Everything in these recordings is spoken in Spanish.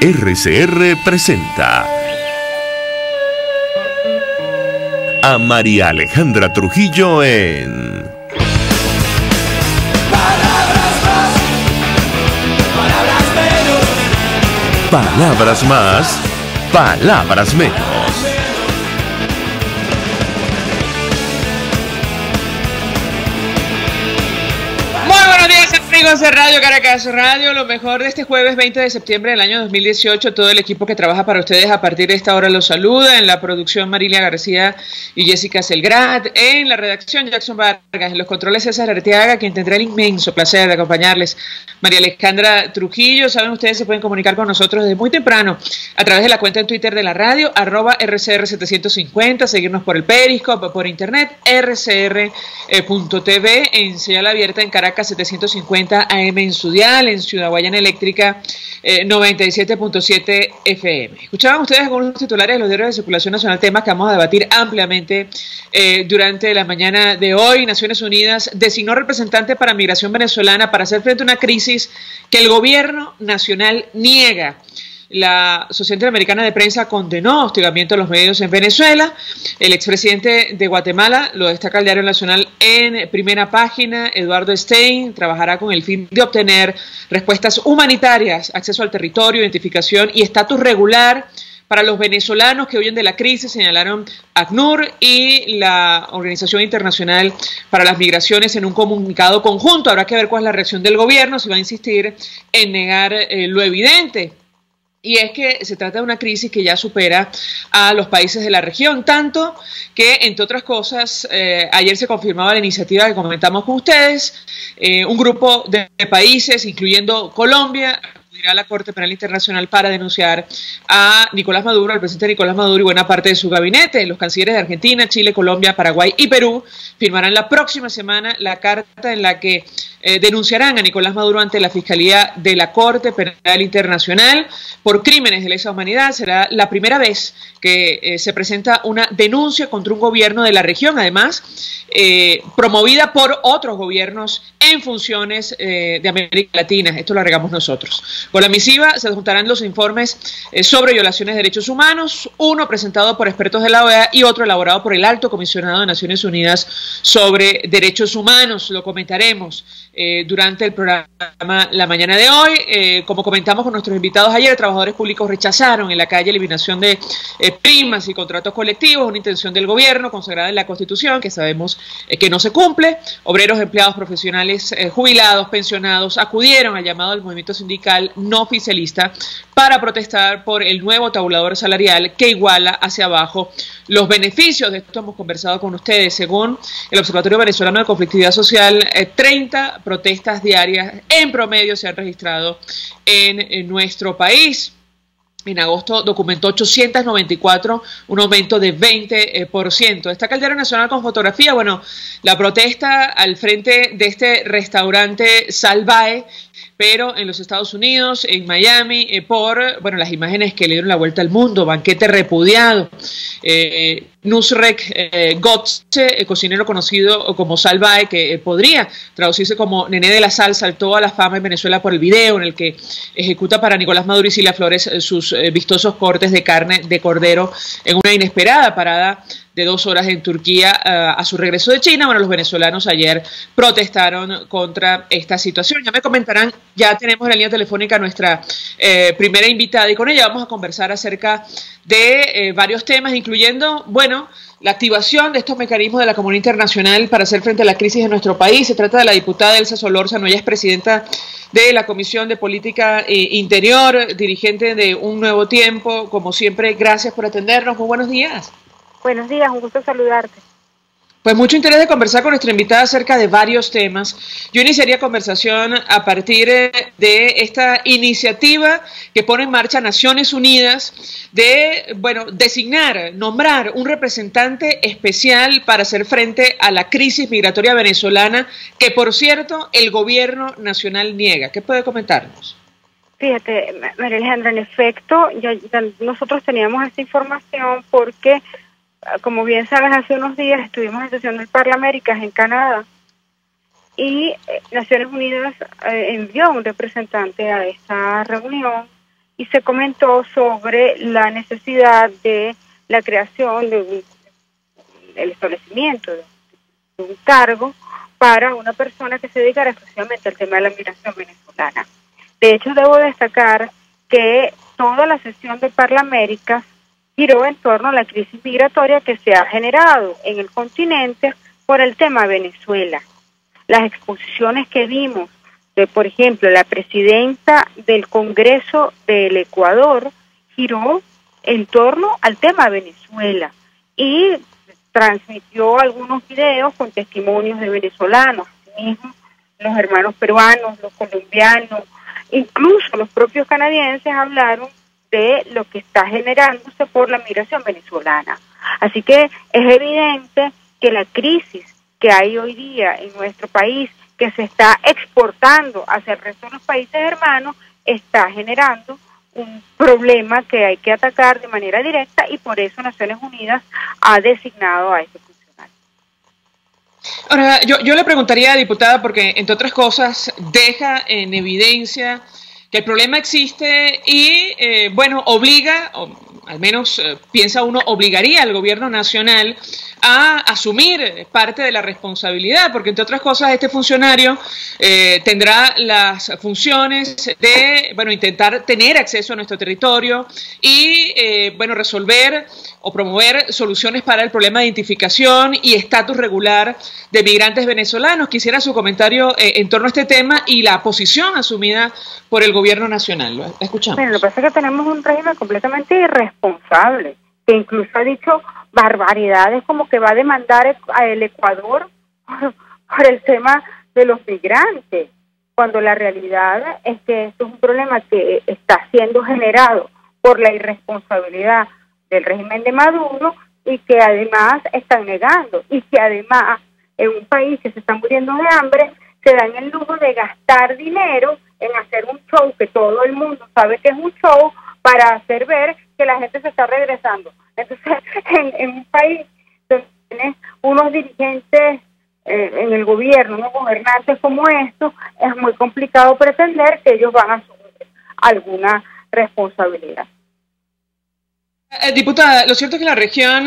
RCR presenta a María Alejandra Trujillo en Palabras más, palabras menos. Palabras más, palabras menos. Amigos de Radio Caracas Radio, lo mejor de este jueves 20 de septiembre del año 2018, todo el equipo que trabaja para ustedes a partir de esta hora los saluda, en la producción Marilia García y Jessica Selgrad, en la redacción Jackson Vargas, en los controles César Arteaga, quien tendrá el inmenso placer de acompañarles, María Alejandra Trujillo. Saben, ustedes se pueden comunicar con nosotros desde muy temprano a través de la cuenta en Twitter de la radio, @RCR750, seguirnos por el Periscope, por internet, rcr.tv, en señal abierta en Caracas 750 AM en su dial, en Ciudad Guayana Eléctrica 97.7 FM. Escuchaban ustedes algunos titulares de los diarios de circulación nacional, temas que vamos a debatir ampliamente durante la mañana de hoy. Naciones Unidas designó representante para migración venezolana para hacer frente a una crisis que el gobierno nacional niega. La Sociedad Interamericana de Prensa condenó hostigamiento a los medios en Venezuela. El expresidente de Guatemala, lo destaca el Diario Nacional en primera página, Eduardo Stein, trabajará con el fin de obtener respuestas humanitarias, acceso al territorio, identificación y estatus regular para los venezolanos que huyen de la crisis, señalaron ACNUR y la Organización Internacional para las Migraciones en un comunicado conjunto. Habrá que ver cuál es la reacción del gobierno, si va a insistir en negar lo evidente. Y es que se trata de una crisis que ya supera a los países de la región, tanto que, entre otras cosas, ayer se confirmaba la iniciativa que comentamos con ustedes, un grupo de países, incluyendo Colombia, acudirá a la Corte Penal Internacional para denunciar a Nicolás Maduro, al presidente Nicolás Maduro y buena parte de su gabinete. Los cancilleres de Argentina, Chile, Colombia, Paraguay y Perú firmarán la próxima semana la carta en la que denunciarán a Nicolás Maduro ante la Fiscalía de la Corte Penal Internacional por crímenes de lesa humanidad. Será la primera vez que se presenta una denuncia contra un gobierno de la región, además promovida por otros gobiernos en funciones de América Latina. Esto lo agregamos nosotros. Con la misiva se juntarán los informes sobre violaciones de derechos humanos, uno presentado por expertos de la OEA y otro elaborado por el Alto Comisionado de Naciones Unidas sobre Derechos Humanos. Lo comentaremos durante el programa la mañana de hoy. Como comentamos con nuestros invitados ayer, trabajadores públicos rechazaron en la calle eliminación de primas y contratos colectivos, una intención del gobierno consagrada en la Constitución que sabemos que no se cumple. Obreros, empleados profesionales, jubilados, pensionados acudieron al llamado del movimiento sindical no oficialista para protestar por el nuevo tabulador salarial que iguala hacia abajo los beneficios. De esto hemos conversado con ustedes. Según el Observatorio Venezolano de Conflictividad Social, 30 protestas diarias en promedio se han registrado en nuestro país. En agosto documentó 894, un aumento de 20%. Destaca el Diario Nacional con fotografía. Bueno, la protesta al frente de este restaurante Salvae, pero en los Estados Unidos, en Miami, por las imágenes que le dieron la vuelta al mundo, banquete repudiado. Nusrek Gotze, cocinero conocido como Salvae, que podría traducirse como Nené de la Sal, saltó a la fama en Venezuela por el video en el que ejecuta para Nicolás Maduro y Cilia Flores sus vistosos cortes de carne de cordero en una inesperada parada de 2 horas en Turquía a su regreso de China. Bueno, los venezolanos ayer protestaron contra esta situación. Ya me comentarán, ya tenemos en la línea telefónica a nuestra primera invitada y con ella vamos a conversar acerca de varios temas, incluyendo, la activación de estos mecanismos de la comunidad internacional para hacer frente a la crisis de nuestro país. Se trata de la diputada Elsa Solórzano, ella es presidenta de la Comisión de Política Interior, dirigente de Un Nuevo Tiempo. Como siempre, gracias por atendernos. Muy buenos días. Buenos días, un gusto saludarte. Pues mucho interés de conversar con nuestra invitada acerca de varios temas. Yo iniciaría conversación a partir de esta iniciativa que pone en marcha Naciones Unidas de, nombrar un representante especial para hacer frente a la crisis migratoria venezolana, que por cierto el gobierno nacional niega. ¿Qué puede comentarnos? Fíjate, María Alejandra, en efecto, ya nosotros teníamos esta información porque, como bien sabes, hace unos días estuvimos en sesión del Parlamento en Canadá y Naciones Unidas envió un representante a esta reunión y se comentó sobre la necesidad de la creación de el establecimiento de un cargo para una persona que se dedicara exclusivamente al tema de la migración venezolana. De hecho, debo destacar que toda la sesión de Parlaméricas giró en torno a la crisis migratoria que se ha generado en el continente por el tema Venezuela. Las exposiciones que vimos de, por ejemplo, la presidenta del Congreso del Ecuador giró en torno al tema Venezuela y transmitió algunos videos con testimonios de venezolanos, asimismo los hermanos peruanos, los colombianos, incluso los propios canadienses hablaron de lo que está generándose por la migración venezolana. Así que es evidente que la crisis que hay hoy día en nuestro país, que se está exportando hacia el resto de los países hermanos, está generando un problema que hay que atacar de manera directa y por eso Naciones Unidas ha designado a este funcionario. Ahora, yo le preguntaría, diputada, porque entre otras cosas deja en evidencia que el problema existe y, bueno, obliga, o al menos piensa uno, obligaría al gobierno nacional a asumir parte de la responsabilidad, porque entre otras cosas este funcionario tendrá las funciones de, bueno, intentar tener acceso a nuestro territorio y, bueno, resolver o promover soluciones para el problema de identificación y estatus regular de migrantes venezolanos. Quisiera su comentario en torno a este tema y la posición asumida por el gobierno nacional. Lo escuchamos. Bueno, lo que pasa es que tenemos un régimen completamente irresponsable, que incluso ha dicho barbaridades como que va a demandar a el Ecuador por el tema de los migrantes, cuando la realidad es que esto es un problema que está siendo generado por la irresponsabilidad del régimen de Maduro y que además están negando, y que además en un país que se está muriendo de hambre se dan el lujo de gastar dinero en hacer un show que todo el mundo sabe que es un show para hacer ver que la gente se está regresando. Entonces, en un país donde tienes unos dirigentes en el gobierno, unos gobernantes como estos, es muy complicado pretender que ellos van a asumir alguna responsabilidad. Diputada, lo cierto es que la región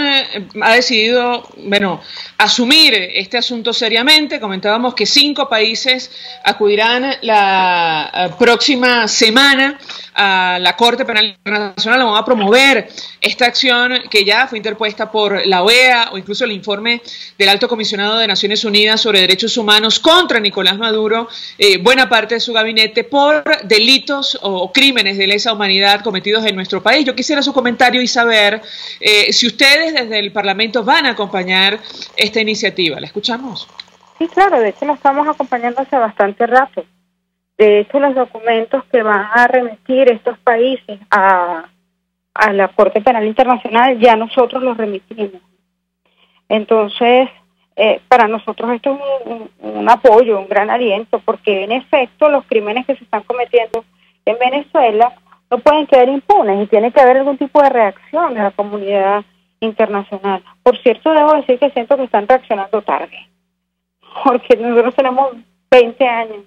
ha decidido, bueno, asumir este asunto seriamente. Comentábamos que 5 países acudirán la próxima semana a la Corte Penal Internacional, van a promover esta acción que ya fue interpuesta por la OEA o incluso el informe del Alto Comisionado de Naciones Unidas sobre Derechos Humanos contra Nicolás Maduro, buena parte de su gabinete, por delitos o crímenes de lesa humanidad cometidos en nuestro país. Yo quisiera su comentario y saber si ustedes desde el Parlamento van a acompañar esta iniciativa. ¿La escuchamos? Sí, claro, de hecho la estamos acompañando hace bastante rato. De hecho, los documentos que van a remitir estos países a la Corte Penal Internacional ya nosotros los remitimos. Entonces, para nosotros esto es un apoyo, un gran aliento, porque en efecto los crímenes que se están cometiendo en Venezuela no pueden quedar impunes y tiene que haber algún tipo de reacción de la comunidad internacional. Por cierto, debo decir que siento que están reaccionando tarde, porque nosotros tenemos 20 años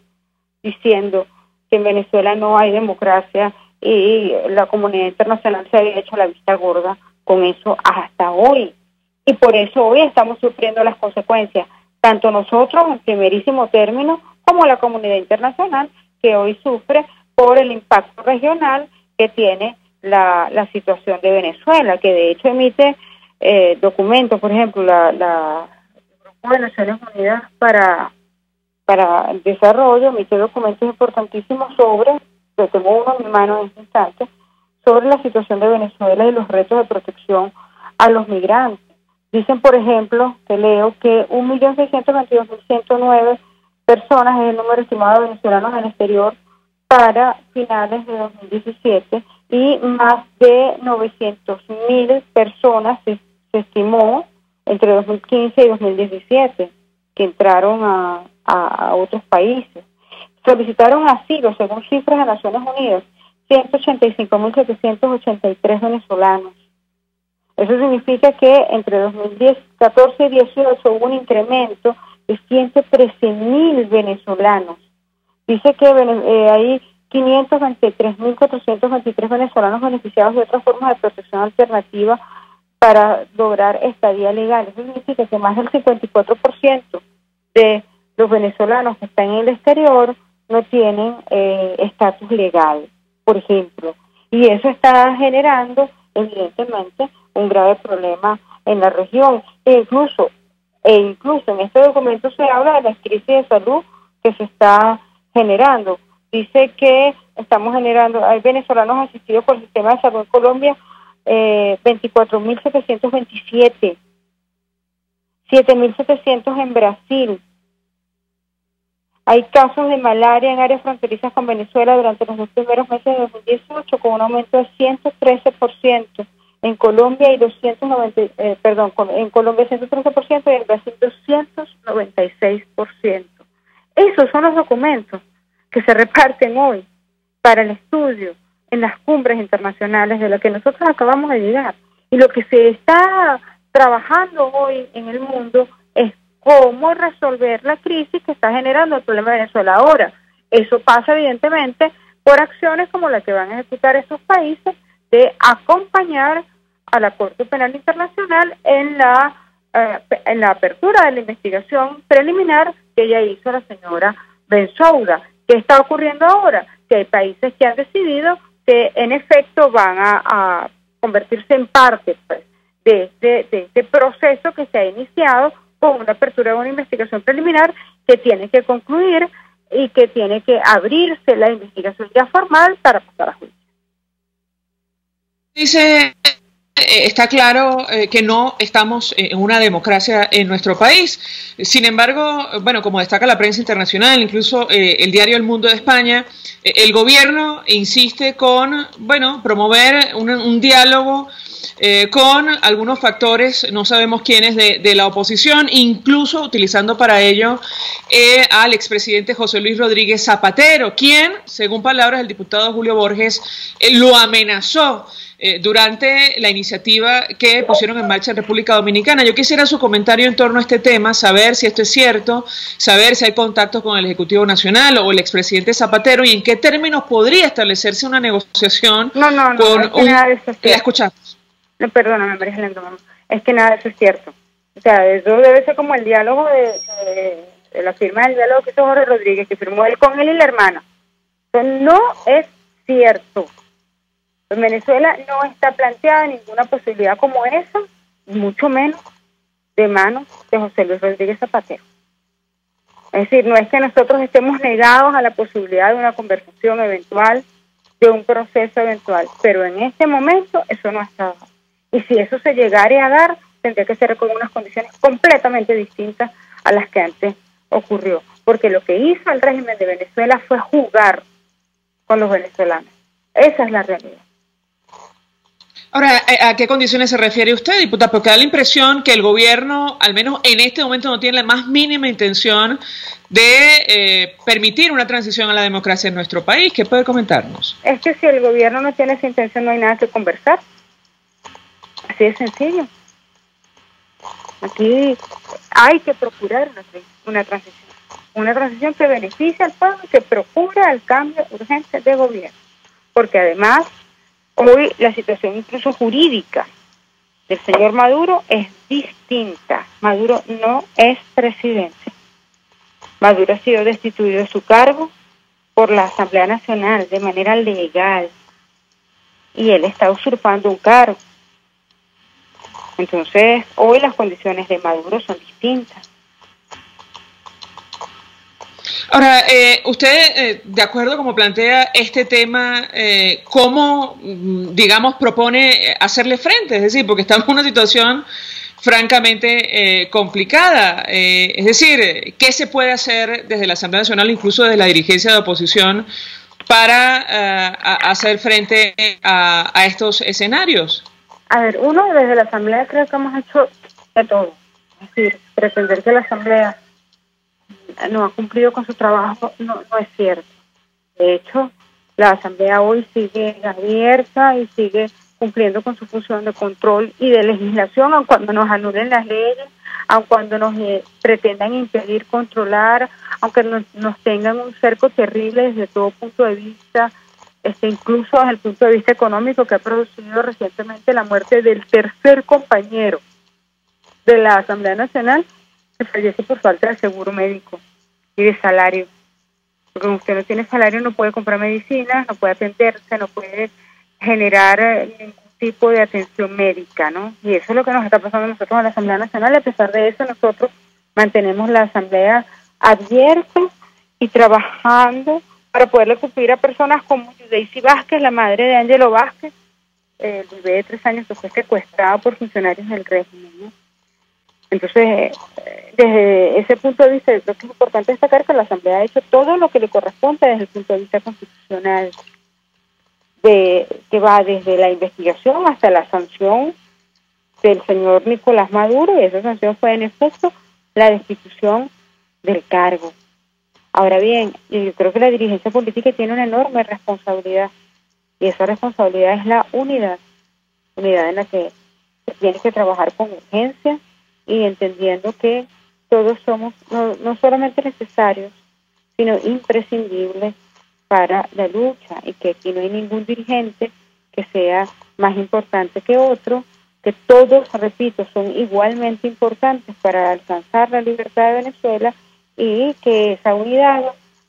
diciendo que en Venezuela no hay democracia y la comunidad internacional se había hecho la vista gorda con eso hasta hoy. Y por eso hoy estamos sufriendo las consecuencias, tanto nosotros en primerísimo término como la comunidad internacional, que hoy sufre por el impacto regional que tiene la situación de Venezuela, que de hecho emite documentos, por ejemplo, el Grupo de Naciones Unidas para el Desarrollo emite documentos importantísimos sobre, que tengo uno en mi mano en este instante, sobre la situación de Venezuela y los retos de protección a los migrantes. Dicen, por ejemplo, que leo que 1.622.109 personas es el número estimado de venezolanos en el exterior para finales de 2017 y más de 900.000 personas se estimó entre 2015 y 2017 que entraron a otros países. Solicitaron asilo, según cifras de Naciones Unidas, 185.783 venezolanos. Eso significa que entre 2014 y 2018 hubo un incremento de 113.000 venezolanos. Dice que hay 523.423 venezolanos beneficiados de otras formas de protección alternativa para lograr estadía legal. Eso significa que más del 54% de los venezolanos que están en el exterior no tienen estatus legal, por ejemplo. Y eso está generando, evidentemente, un grave problema en la región. E incluso en este documento se habla de la crisis de salud que se está generando. Dice que estamos generando, hay venezolanos asistidos por el sistema de salud en Colombia, 24.727, 7.700 en Brasil. Hay casos de malaria en áreas fronterizas con Venezuela durante los 2 primeros meses de 2018, con un aumento de 113% en Colombia y en Colombia 113% y en Brasil 296%. Esos son los documentos que se reparten hoy para el estudio en las cumbres internacionales de lo que nosotros acabamos de llegar. Y lo que se está trabajando hoy en el mundo es cómo resolver la crisis que está generando el problema de Venezuela ahora. Eso pasa evidentemente por acciones como la que van a ejecutar esos países de acompañar a la Corte Penal Internacional en la apertura de la investigación preliminar que ella hizo a la señora Bensouda. ¿Qué está ocurriendo ahora? Que hay países que han decidido que en efecto van a convertirse en parte, pues, de este proceso que se ha iniciado con una apertura de una investigación preliminar que tiene que concluir y que tiene que abrirse la investigación ya formal para pasar a juicio. Dice, está claro que no estamos en una democracia en nuestro país. Sin embargo, bueno, como destaca la prensa internacional, incluso el diario El Mundo de España, el gobierno insiste con, bueno, promover un diálogo con algunos factores, no sabemos quiénes, de la oposición, incluso utilizando para ello al expresidente José Luis Rodríguez Zapatero, quien, según palabras del diputado Julio Borges, lo amenazó durante la iniciativa que pusieron en marcha en República Dominicana. Yo quisiera su comentario en torno a este tema, saber si esto es cierto, saber si hay contactos con el Ejecutivo Nacional o el expresidente Zapatero y en qué términos podría establecerse una negociación con nada de eso es cierto. La escuchamos. No, perdóname, María Helena, es que nada de eso es cierto. O sea, eso debe ser como el diálogo de la firma del diálogo que hizo Jorge Rodríguez, que firmó él con él y la hermana. Eso no es cierto. En Venezuela no está planteada ninguna posibilidad como esa, mucho menos de manos de José Luis Rodríguez Zapatero. Es decir, no es que nosotros estemos negados a la posibilidad de una conversación eventual, de un proceso eventual, pero en este momento eso no está dado. Y si eso se llegara a dar, tendría que ser con unas condiciones completamente distintas a las que antes ocurrió. Porque lo que hizo el régimen de Venezuela fue jugar con los venezolanos. Esa es la realidad. Ahora, ¿a qué condiciones se refiere usted, diputada? Porque da la impresión que el gobierno, al menos en este momento, no tiene la más mínima intención de permitir una transición a la democracia en nuestro país. ¿Qué puede comentarnos? Es que si el gobierno no tiene esa intención, no hay nada que conversar. Así de sencillo. Aquí hay que procurar una transición. Una transición que beneficie al pueblo y que procura el cambio urgente de gobierno. Porque además, hoy la situación incluso jurídica del señor Maduro es distinta. Maduro no es presidente. Maduro ha sido destituido de su cargo por la Asamblea Nacional de manera legal. Y él está usurpando un cargo. Entonces, hoy las condiciones de Maduro son distintas. Ahora, usted, de acuerdo como plantea este tema, ¿cómo, digamos, propone hacerle frente? Es decir, porque estamos en una situación francamente complicada. Es decir, ¿qué se puede hacer desde la Asamblea Nacional, incluso desde la dirigencia de oposición, para hacer frente a estos escenarios? A ver, uno, desde la Asamblea creo que hemos hecho de todo. Es decir, pretender que la Asamblea no ha cumplido con su trabajo no es cierto. De hecho, la Asamblea hoy sigue abierta y sigue cumpliendo con su función de control y de legislación, aun cuando nos anulen las leyes, aun cuando nos pretendan impedir controlar, aunque nos tengan un cerco terrible desde todo punto de vista, incluso desde el punto de vista económico, que ha producido recientemente la muerte del tercer compañero de la Asamblea Nacional, que fallece por falta de seguro médico y de salario. Porque como usted no tiene salario, no puede comprar medicinas, no puede atenderse, no puede generar ningún tipo de atención médica, ¿no? Y eso es lo que nos está pasando a nosotros en la Asamblea Nacional. A pesar de eso, nosotros mantenemos la Asamblea abierta y trabajando para poderle cumplir a personas como Daisy Vázquez, la madre de Ángelo Vázquez, el bebé de 3 años que fue secuestrado por funcionarios del régimen, ¿no? Entonces, desde ese punto de vista, yo creo que es importante destacar que la Asamblea ha hecho todo lo que le corresponde desde el punto de vista constitucional, que va desde la investigación hasta la sanción del señor Nicolás Maduro, y esa sanción fue en efecto la destitución del cargo. Ahora bien, yo creo que la dirigencia política tiene una enorme responsabilidad, y esa responsabilidad es la unidad en la que se tiene que trabajar con urgencia y entendiendo que todos somos no solamente necesarios, sino imprescindibles para la lucha, y que aquí no hay ningún dirigente que sea más importante que otro, que todos, repito, son igualmente importantes para alcanzar la libertad de Venezuela, y que esa unidad,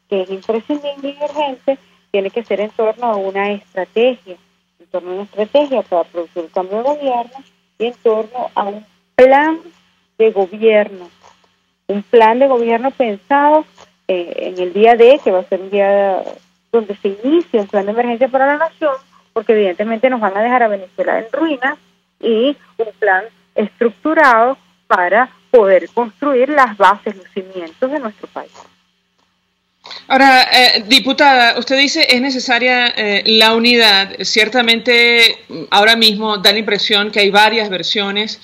que es imprescindible y urgente, tiene que ser en torno a una estrategia, para producir el cambio de gobierno, y en torno a un plan de gobierno, pensado en el día D, que va a ser un día donde se inicia un plan de emergencia para la nación, porque evidentemente nos van a dejar a Venezuela en ruinas, y un plan estructurado para poder construir las bases, los cimientos de nuestro país. Ahora, diputada, usted dice es necesaria la unidad. Ciertamente, ahora mismo da la impresión que hay varias versiones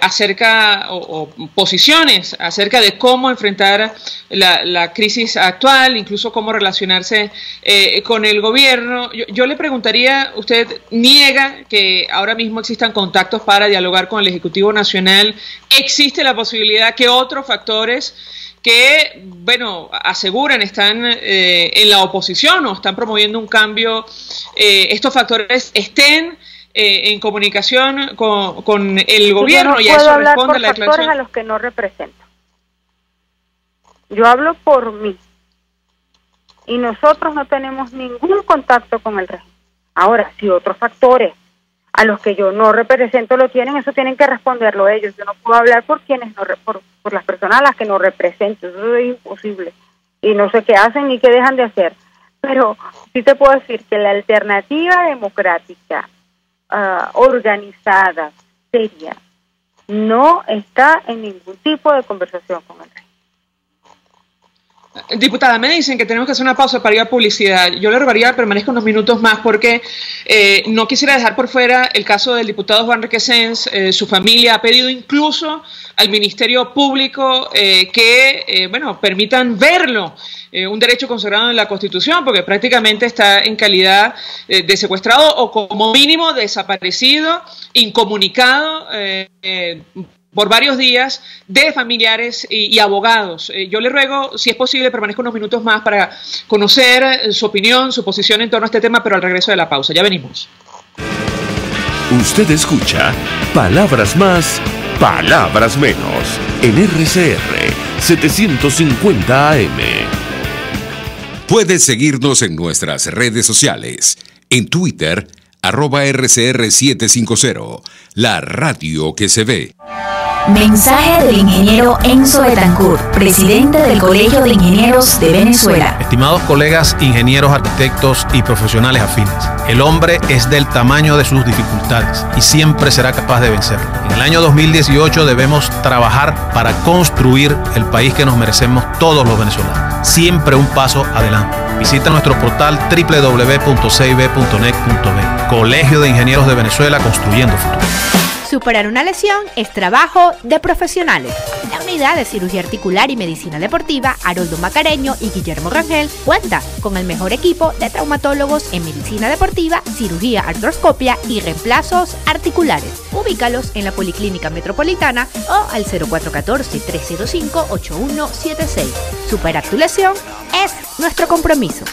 acerca o posiciones acerca de cómo enfrentar la crisis actual, incluso cómo relacionarse con el gobierno. Yo le preguntaría, usted niega que ahora mismo existan contactos para dialogar con el Ejecutivo Nacional. ¿Existe la posibilidad que otros factores que, bueno, aseguran están en la oposición o están promoviendo un cambio, estos factores estén en comunicación con el gobierno? Yo no puedo hablar por factores a los que no represento. Yo hablo por mí. Y nosotros no tenemos ningún contacto con el régimen. Ahora, si otros factores a los que yo no represento lo tienen, eso tienen que responderlo ellos. Yo no puedo hablar por quienes por las personas a las que no represento. Eso es imposible. Y no sé qué hacen ni qué dejan de hacer. Pero sí te puedo decir que la alternativa democrática organizada, seria, no está en ningún tipo de conversación con el rey. Diputada, me dicen que tenemos que hacer una pausa para ir a publicidad. Yo le rogaría que permanezca unos minutos más porque no quisiera dejar por fuera el caso del diputado Juan Requesens. Su familia ha pedido incluso al Ministerio Público que permitan verlo, un derecho consagrado en la Constitución, porque prácticamente está en calidad de secuestrado o como mínimo desaparecido, incomunicado, por varios días, de familiares y abogados. Yo le ruego, si es posible, permanezca unos minutos más para conocer su opinión, su posición en torno a este tema, pero al regreso de la pausa. Ya venimos. Usted escucha Palabras Más, Palabras Menos, en RCR 750 AM. Puedes seguirnos en nuestras redes sociales. En Twitter, @RCR750, la radio que se ve. Mensaje del ingeniero Enzo Betancourt, presidente del Colegio de Ingenieros de Venezuela. Estimados colegas, ingenieros, arquitectos y profesionales afines, el hombre es del tamaño de sus dificultades y siempre será capaz de vencerlo. En el año 2018 debemos trabajar para construir el país que nos merecemos todos los venezolanos. Siempre un paso adelante. Visita nuestro portal www.cib.net.be. Colegio de Ingenieros de Venezuela, construyendo futuro. Superar una lesión es trabajo de profesionales. Unidad de Cirugía Articular y Medicina Deportiva Haroldo Macareño y Guillermo Rangel cuenta con el mejor equipo de traumatólogos en medicina deportiva, cirugía artroscopia y reemplazos articulares. Ubícalos en la Policlínica Metropolitana o al 0414-305-8176. Superar tu lesión es nuestro compromiso.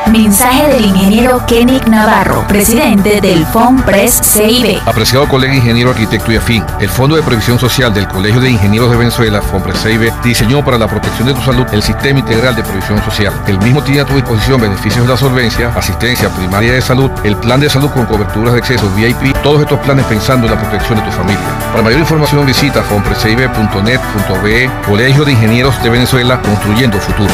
Mensaje del ingeniero Kenick Navarro, presidente del FONPRES CIB. Apreciado colega ingeniero, arquitecto y afín, el Fondo de Previsión Social del Colegio de Ingenieros de Venezuela, FONPRES CIB, diseñó para la protección de tu salud el Sistema Integral de Previsión Social. El mismo tiene a tu disposición beneficios de la solvencia, asistencia primaria de salud, el plan de salud con coberturas de acceso VIP, todos estos planes pensando en la protección de tu familia. Para mayor información visita fonprescib.net.be. Colegio de Ingenieros de Venezuela, construyendo futuro.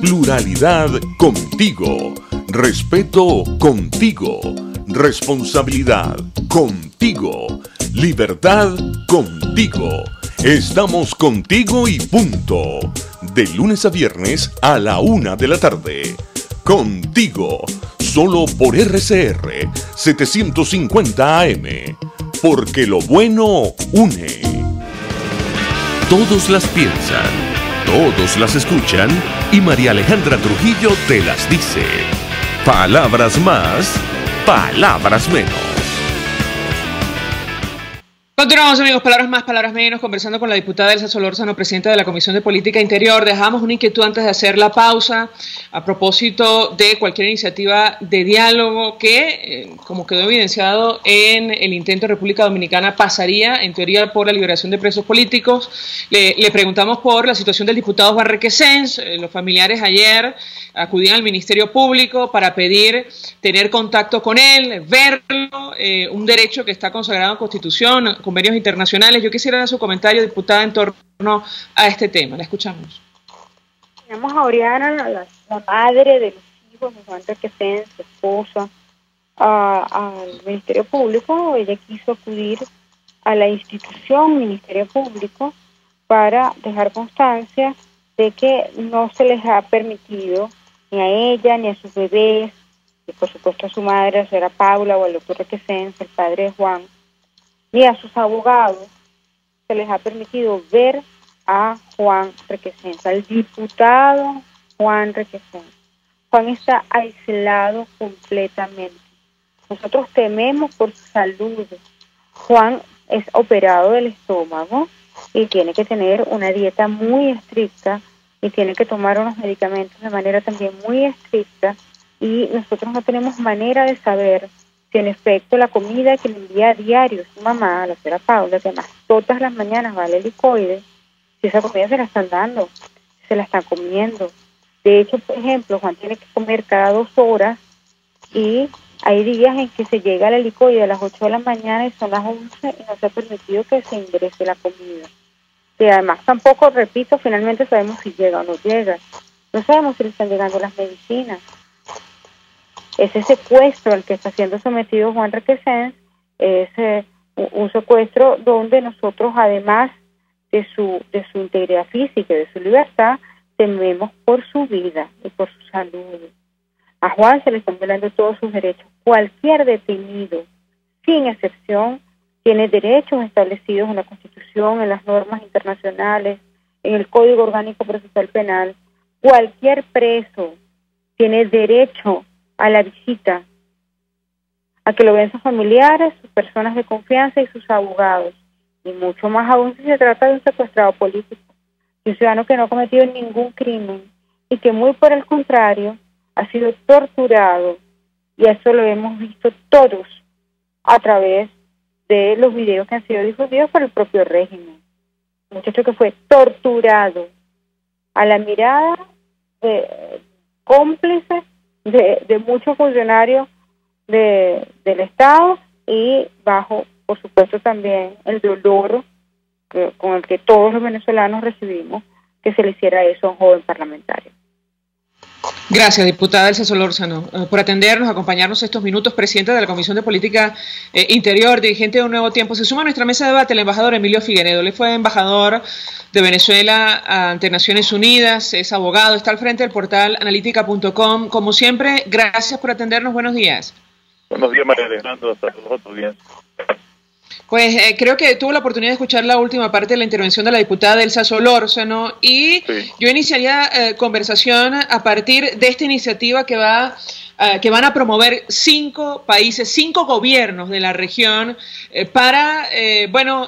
Pluralidad contigo. Respeto contigo. Responsabilidad contigo. Libertad contigo. Estamos contigo y punto. De lunes a viernes a la 1 de la tarde. Contigo. Solo por RCR 750 AM. Porque lo bueno une. Todos las piensan. Todos las escuchan y María Alejandra Trujillo te las dice. Palabras más, palabras menos. Continuamos, amigos, palabras más, palabras menos, conversando con la diputada Elsa Solórzano, presidenta de la Comisión de Política Interior. Dejamos una inquietud antes de hacer la pausa a propósito de cualquier iniciativa de diálogo que, como quedó evidenciado en el intento de República Dominicana, pasaría en teoría por la liberación de presos políticos. Le preguntamos por la situación del diputado Juan Requesens. Los familiares ayer acudían al Ministerio Público para pedir tener contacto con él, verlo, un derecho que está consagrado en Constitución, convenios internacionales. Yo quisiera dar su comentario, diputada, en torno a este tema. La escuchamos. Tenemos a Oriana, la madre de los hijos de Juan Requesens, su esposa, al Ministerio Público. Ella quiso acudir a la institución Ministerio Público para dejar constancia de que no se les ha permitido ni a ella ni a sus bebés, y por supuesto a su madre, a la señora Paula, o al doctor Requesens, el padre de Juan, ni a sus abogados, se les ha permitido ver a Juan Requesens, al diputado Juan Requesens. Juan está aislado completamente. Nosotros tememos por su salud. Juan es operado del estómago y tiene que tener una dieta muy estricta y tiene que tomar unos medicamentos de manera también muy estricta, y nosotros no tenemos manera de saber si en efecto la comida que le envía a diario su mamá, la señora Paula, que además todas las mañanas va al helicoide, si esa comida se la están dando, si se la están comiendo. De hecho, por ejemplo, Juan tiene que comer cada 2 horas, y hay días en que se llega al helicoide a las 8 de la mañana y son las 11 y no se ha permitido que se ingrese la comida. Y además tampoco, repito, finalmente sabemos si llega o no llega. No sabemos si le están llegando las medicinas. Ese secuestro al que está siendo sometido Juan Requesens es un secuestro donde nosotros, además de su integridad física y de su libertad, tememos por su vida y por su salud. A Juan se le están violando todos sus derechos. Cualquier detenido, sin excepción, tiene derechos establecidos en la Constitución, en las normas internacionales, en el Código Orgánico Procesal Penal. Cualquier preso tiene derecho a la visita, a que lo vean sus familiares, sus personas de confianza y sus abogados, y mucho más aún si se trata de un secuestrado político, de un ciudadano que no ha cometido ningún crimen y que muy por el contrario ha sido torturado, y eso lo hemos visto todos a través de los videos que han sido difundidos por el propio régimen. Un muchacho que fue torturado a la mirada cómplice de muchos funcionarios del Estado, y bajo, por supuesto, también el dolor con el que todos los venezolanos recibimos que se le hiciera eso a un joven parlamentario. Gracias, diputada Elsa Solórzano, por atendernos, acompañarnos estos minutos. Presidenta de la Comisión de Política Interior, dirigente de Un Nuevo Tiempo. Se suma a nuestra mesa de debate el embajador Emilio Figueredo. Él fue embajador de Venezuela ante Naciones Unidas, es abogado, está al frente del portal analítica.com. Como siempre, gracias por atendernos. Buenos días. Buenos días, María Alejandra, hasta todos bien. Pues creo que tuve la oportunidad de escuchar la última parte de la intervención de la diputada Elsa Solórzano y yo iniciaría conversación a partir de esta iniciativa que van a promover 5 países, 5 gobiernos de la región para,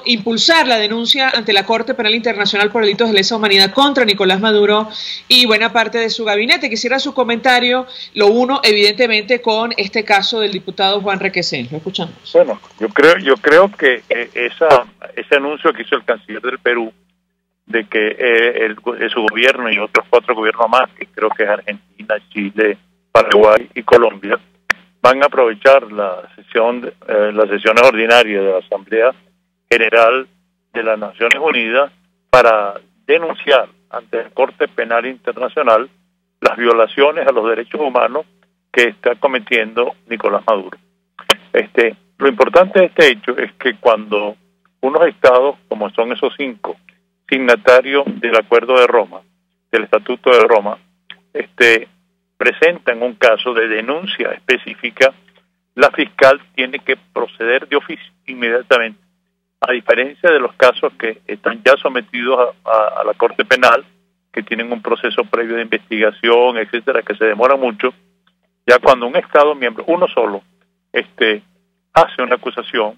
impulsar la denuncia ante la Corte Penal Internacional por delitos de lesa humanidad contra Nicolás Maduro y buena parte de su gabinete. Quisiera su comentario, lo uno evidentemente con este caso del diputado Juan Requesens. Lo escuchamos. Bueno, yo creo que ese anuncio que hizo el canciller del Perú de que su gobierno y otros 4 gobiernos más, que creo que es Argentina, Chile, Paraguay y Colombia, van a aprovechar las sesiones ordinarias de la Asamblea General de las Naciones Unidas para denunciar ante la Corte Penal Internacional las violaciones a los derechos humanos que está cometiendo Nicolás Maduro. Lo importante de este hecho es que cuando unos estados, como son esos 5 signatarios del Acuerdo de Roma, del Estatuto de Roma, presentan un caso de denuncia específica, la fiscal tiene que proceder de oficio inmediatamente, a diferencia de los casos que están ya sometidos a la Corte Penal, que tienen un proceso previo de investigación, etcétera, que se demora mucho. Ya cuando un Estado miembro, uno solo, hace una acusación,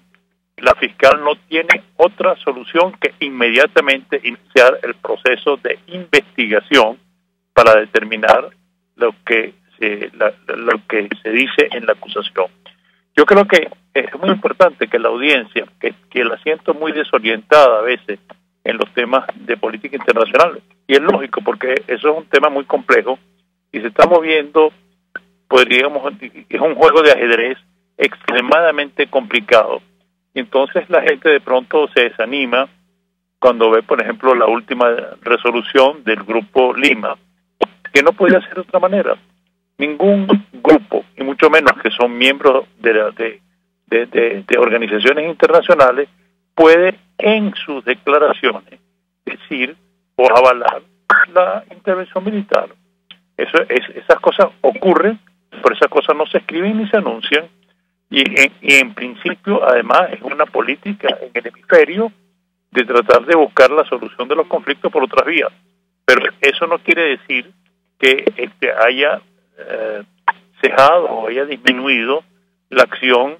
la fiscal no tiene otra solución que inmediatamente iniciar el proceso de investigación para determinar lo que se dice en la acusación. Yo creo que es muy importante que la audiencia, que la siento muy desorientada a veces en los temas de política internacional, y es lógico porque eso es un tema muy complejo y se está moviendo, podríamos, es un juego de ajedrez extremadamente complicado, y entonces la gente de pronto se desanima cuando ve, por ejemplo, la última resolución del Grupo Lima, que no podía ser de otra manera. Ningún grupo, y mucho menos que son miembros de organizaciones internacionales, puede en sus declaraciones decir o avalar la intervención militar. Esas cosas ocurren, pero esas cosas no se escriben ni se anuncian, y en principio además es una política en el hemisferio de tratar de buscar la solución de los conflictos por otras vías, pero eso no quiere decir que haya cejado o haya disminuido la acción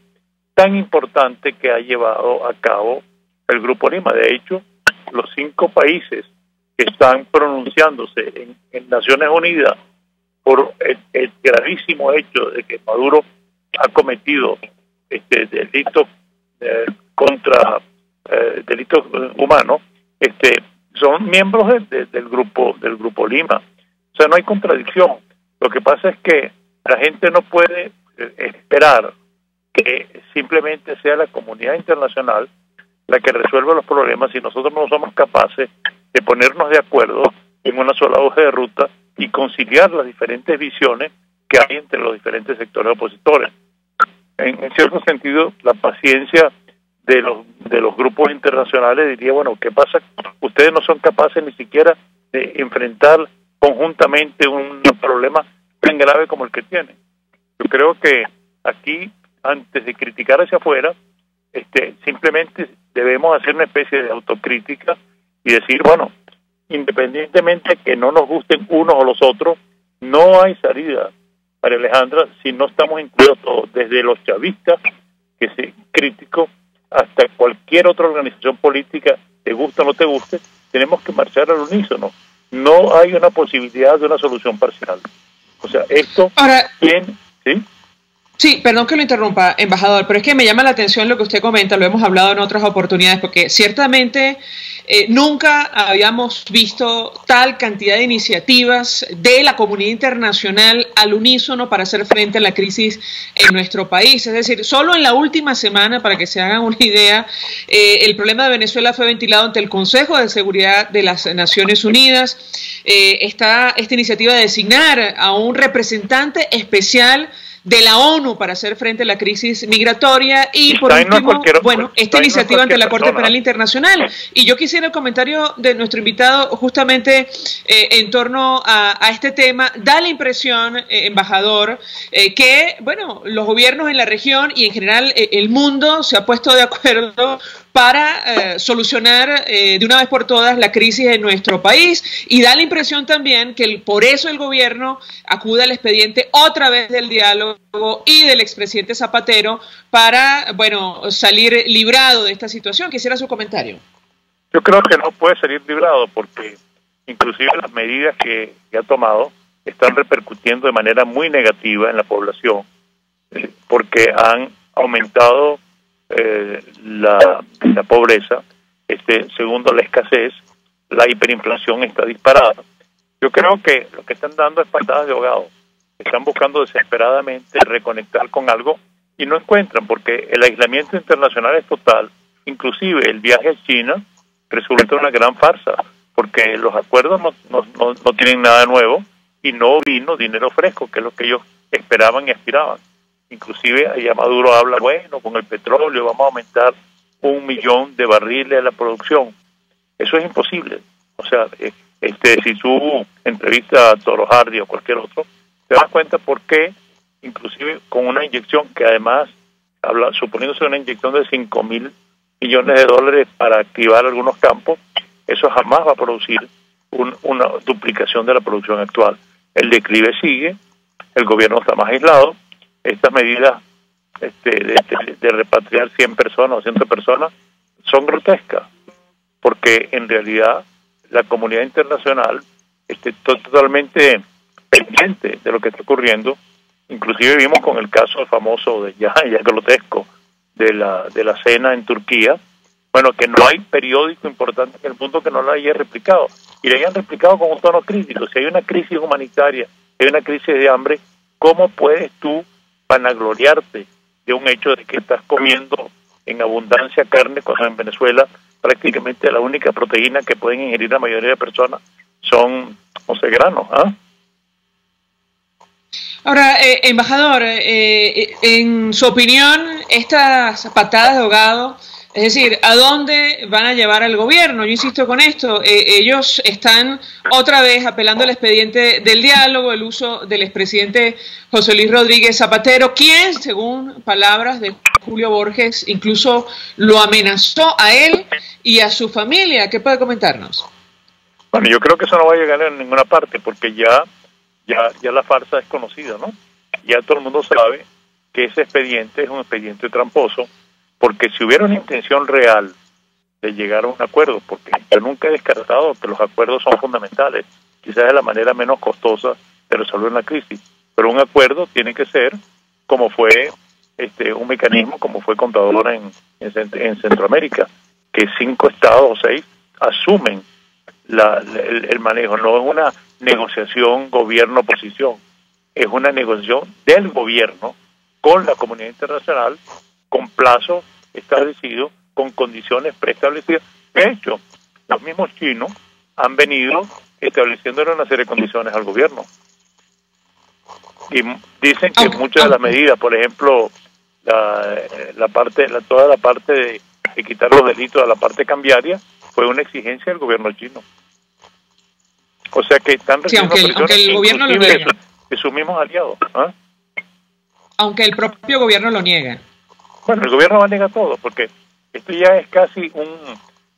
tan importante que ha llevado a cabo el Grupo Lima. De hecho, los 5 países que están pronunciándose en Naciones Unidas por el gravísimo hecho de que Maduro ha cometido delitos delitos humanos, son miembros del grupo Lima. O sea, no hay contradicción. Lo que pasa es que la gente no puede esperar que simplemente sea la comunidad internacional la que resuelva los problemas si nosotros no somos capaces de ponernos de acuerdo en una sola hoja de ruta y conciliar las diferentes visiones que hay entre los diferentes sectores opositores. En cierto sentido, la paciencia de los grupos internacionales diría, bueno, ¿qué pasa? Ustedes no son capaces ni siquiera de enfrentar conjuntamente un problema tan grave como el que tienen. Yo creo que aquí, antes de criticar hacia afuera, simplemente debemos hacer una especie de autocrítica y decir, bueno, independientemente de que no nos gusten unos o los otros, no hay salida, María Alejandra, si no estamos incluidos todos, desde los chavistas, que es crítico, hasta cualquier otra organización política, te guste o no te guste, tenemos que marchar al unísono. No hay una posibilidad de una solución parcial. O sea, esto... Ahora, ¿sí? Sí, perdón que lo interrumpa, embajador, pero es que me llama la atención lo que usted comenta, lo hemos hablado en otras oportunidades, porque ciertamente nunca habíamos visto tal cantidad de iniciativas de la comunidad internacional al unísono para hacer frente a la crisis en nuestro país. Es decir, solo en la última semana, para que se hagan una idea, el problema de Venezuela fue ventilado ante el Consejo de Seguridad de las Naciones Unidas. Está esta iniciativa de designar a un representante especial de la ONU para hacer frente a la crisis migratoria y por último, bueno, esta iniciativa ante la Corte Penal Internacional. Y yo quisiera el comentario de nuestro invitado justamente en torno a este tema. Da la impresión, embajador, que, bueno, los gobiernos en la región y en general el mundo se ha puesto de acuerdo para solucionar de una vez por todas la crisis en nuestro país, y da la impresión también que por eso el gobierno acude al expediente otra vez del diálogo y del expresidente Zapatero para, bueno, salir librado de esta situación. Quisiera su comentario. Yo creo que no puede salir librado porque inclusive las medidas que ha tomado están repercutiendo de manera muy negativa en la población porque han aumentado la pobreza, segundo la escasez, la hiperinflación está disparada. Yo creo que lo que están dando es patadas de ahogado. Están buscando desesperadamente reconectar con algo y no encuentran porque el aislamiento internacional es total. Inclusive el viaje a China resulta una gran farsa porque los acuerdos no tienen nada nuevo y no vino dinero fresco, que es lo que ellos esperaban y aspiraban. Inclusive allá Maduro habla, bueno, con el petróleo vamos a aumentar 1 millón de barriles de la producción. Eso es imposible. O sea, si tú entrevistas a Toro Hardy o cualquier otro, te das cuenta por qué, inclusive con una inyección que además, suponiéndose una inyección de 5.000 millones de dólares para activar algunos campos, eso jamás va a producir una duplicación de la producción actual. El declive sigue, el gobierno está más aislado. Estas medidas de repatriar 100 personas o 100 personas son grotescas, porque en realidad la comunidad internacional está totalmente pendiente de lo que está ocurriendo. Inclusive vimos con el caso famoso ya grotesco de la cena en Turquía, bueno, que no hay periódico importante en el mundo que no lo haya replicado, y lo hayan replicado con un tono crítico. Si hay una crisis humanitaria, si hay una crisis de hambre, ¿cómo puedes tú vanagloriarte de un hecho de que estás comiendo en abundancia carne, cuando en Venezuela prácticamente la única proteína que pueden ingerir la mayoría de personas son, granos? Ahora, embajador, en su opinión, estas patadas de ahogado, es decir, ¿a dónde van a llevar al gobierno? Yo insisto con esto, ellos están otra vez apelando al expediente del diálogo, el uso del expresidente José Luis Rodríguez Zapatero, quien, según palabras de Julio Borges, incluso lo amenazó a él y a su familia. ¿Qué puede comentarnos? Bueno, yo creo que eso no va a llegar a ninguna parte, porque ya la farsa es conocida, ¿no? Ya todo el mundo sabe que ese expediente es un expediente tramposo, porque si hubiera una intención real de llegar a un acuerdo, porque yo nunca he descartado que los acuerdos son fundamentales, quizás es la manera menos costosa de resolver una crisis, pero un acuerdo tiene que ser como fue un mecanismo, como fue Contadora en Centroamérica, que 5 estados o 6 asumen el manejo. No es una negociación gobierno-oposición, es una negociación del gobierno con la comunidad internacional, con plazo establecido, con condiciones preestablecidas. De hecho, los mismos chinos han venido estableciéndole una serie de condiciones al gobierno. Y dicen que muchas de las medidas, por ejemplo, toda la parte de quitar los delitos a la parte cambiaria, fue una exigencia del gobierno chino. O sea que están recibiendo aunque el gobierno lo niega. De sus mismos aliados. Aunque el propio gobierno lo niega. Bueno, el gobierno va a negar todo, porque esto ya es casi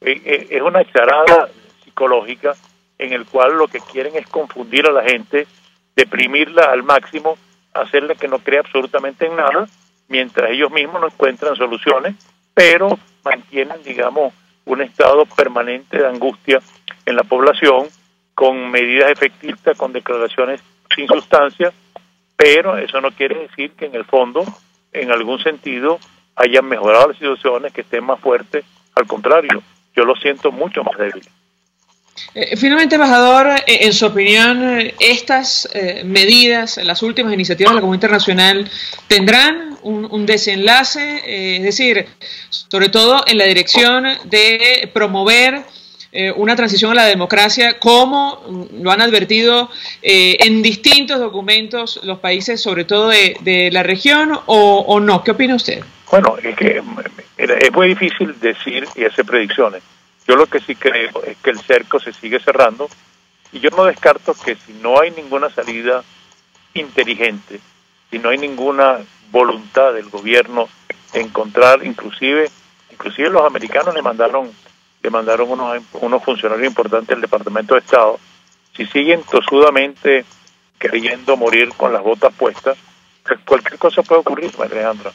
es una charada psicológica en el cual lo que quieren es confundir a la gente, deprimirla al máximo, hacerle que no crea absolutamente en nada, mientras ellos mismos no encuentran soluciones, pero mantienen, digamos, un estado permanente de angustia en la población, con medidas efectistas, con declaraciones sin sustancia, pero eso no quiere decir que en el fondo, en algún sentido, hayan mejorado las situaciones, que estén más fuertes. Al contrario, yo lo siento mucho más débil. Finalmente, embajador, en su opinión, estas medidas, las últimas iniciativas de la comunidad internacional, ¿tendrán un desenlace? Es decir, sobre todo en la dirección de promover una transición a la democracia, como lo han advertido en distintos documentos los países, sobre todo de la región, o no? ¿Qué opina usted? Bueno, es que es muy difícil decir y hacer predicciones. Yo lo que sí creo es que el cerco se sigue cerrando, y yo no descarto que si no hay ninguna salida inteligente, si no hay ninguna voluntad del gobierno de encontrar, inclusive los americanos le mandaron unos funcionarios importantes del Departamento de Estado, si siguen tosudamente queriendo morir con las botas puestas, pues cualquier cosa puede ocurrir, Alejandra.